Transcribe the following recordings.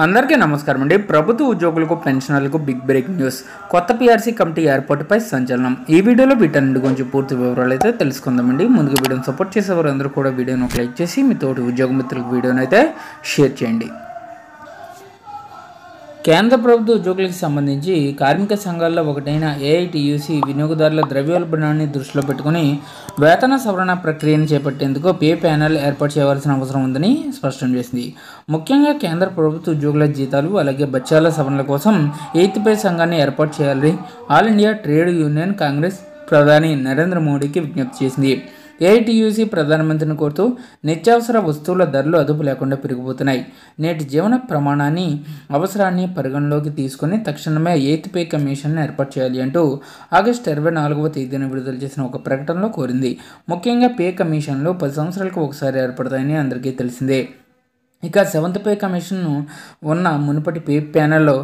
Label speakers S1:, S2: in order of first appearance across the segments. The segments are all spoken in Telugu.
S1: అందరికీ నమస్కారం అండి. ప్రభుత్వ ఉద్యోగులకు పెన్షనర్లకు బిగ్ బ్రేకింగ్ న్యూస్. కొత్త పీఆర్సీ కమిటీ ఏర్పాటుపై సంచలనం. ఈ వీడియోలో వీటన్నిటి గురించి పూర్తి వివరాలు అయితే తెలుసుకుందామండి. ముందుగా వీడియోని సపోర్ట్ చేసేవారు అందరూ కూడా వీడియోని ఒక లైక్ చేసి మీ తోటి ఉద్యోగ మిత్రులకు వీడియోని అయితే షేర్ చేయండి. కేంద్ర ప్రభుత్వ ఉద్యోగులకు సంబంధించి కార్మిక సంఘాల్లో ఒకటైన ఏఐటీయూసీ వినియోగదారుల ద్రవ్యోల్బణాన్ని దృష్టిలో పెట్టుకుని వేతన సవరణ ప్రక్రియను చేపట్టేందుకు పే ప్యానెల్ ఏర్పాటు చేయవలసిన అవసరం ఉందని స్పష్టం చేసింది. ముఖ్యంగా కేంద్ర ప్రభుత్వ ఉద్యోగుల జీతాలు అలాగే బత్యాల సవరణల కోసం 8th పే సంఘాన్ని ఏర్పాటు చేయాలని all India trade union Congress ప్రధాని నరేంద్ర మోడీకి విజ్ఞప్తి చేసింది. ఏఐటీయూసీ ప్రధానమంత్రిని కోరుతూ నిత్యావసర వస్తువుల ధరలు అదుపు లేకుండా పెరిగిపోతున్నాయి. నేటి జీవన ప్రమాణాన్ని అవసరాన్ని పరిగణలోకి తీసుకుని తక్షణమే 8th పే కమిషన్ను ఏర్పాటు చేయాలి అంటూ ఆగస్టు 24వ తేదీన విడుదల చేసిన ఒక ప్రకటనలో కోరింది. ముఖ్యంగా పే కమిషన్లు 10 సంవత్సరాలకు ఒకసారి ఏర్పడతాయని అందరికీ తెలిసిందే. ఇక 7th పే కమిషన్ ఉన్న మునుపటి పే ప్యానెల్లో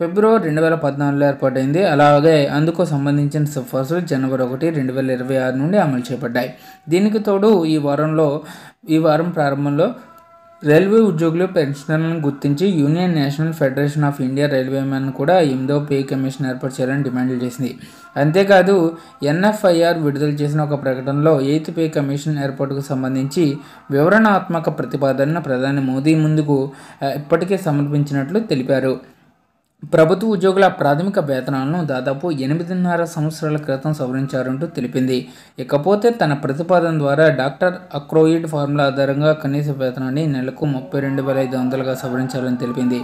S1: ఫిబ్రవరి 2014లో ఏర్పాటైంది. అలాగే అందుకు సంబంధించిన సిఫార్సులు జనవరి 1, 2026 నుండి అమలు చేపడ్డాయి. దీనికి తోడు ఈ వారం ప్రారంభంలో రైల్వే ఉద్యోగులు పెన్షనర్లను గుర్తించి union national federation of India railwaymen కూడా 8వ పే కమిషన్ ఏర్పాటు చేయాలని డిమాండ్లు చేసింది. అంతేకాదు ఎన్ఎఫ్ఐఆర్ విడుదల చేసిన ఒక ప్రకటనలో 8th పే కమిషన్ ఏర్పాటుకు సంబంధించి వివరణాత్మక ప్రతిపాదనను ప్రధాని మోదీ ముందుకు ఇప్పటికే సమర్పించినట్లు తెలిపారు. ప్రభుత్వ ఉద్యోగుల ప్రాథమిక వేతనాలను దాదాపు 8.5 సంవత్సరాల క్రితం సవరించారంటూ తెలిపింది. ఇకపోతే తన ప్రతిపాదన ద్వారా డాక్టర్ అక్రోయిడ్ ఫార్ములా ఆధారంగా కనీస వేతనాన్ని నెలకు 32,500గా సవరించాలని తెలిపింది.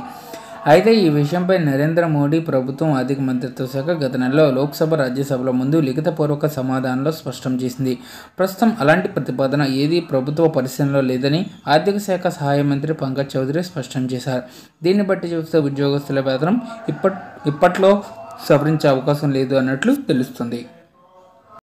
S1: అయితే ఈ విషయంపై నరేంద్ర మోడీ ప్రభుత్వం ఆర్థిక మంత్రిత్వ శాఖ గత నెలలో లోక్సభ, రాజ్యసభల ముందు లిఖితపూర్వక సమాధానంలో స్పష్టం చేసింది. ప్రస్తుతం అలాంటి ప్రతిపాదన ఏదీ ప్రభుత్వ పరిశీలనలో లేదని ఆర్థిక శాఖ సహాయ మంత్రి పంకజ్ చౌదరి స్పష్టం చేశారు. దీన్ని బట్టి చూస్తే ఉద్యోగస్తుల వేతనం ఇప్పట్లో సవరించే అవకాశం లేదు అన్నట్లు తెలుస్తుంది.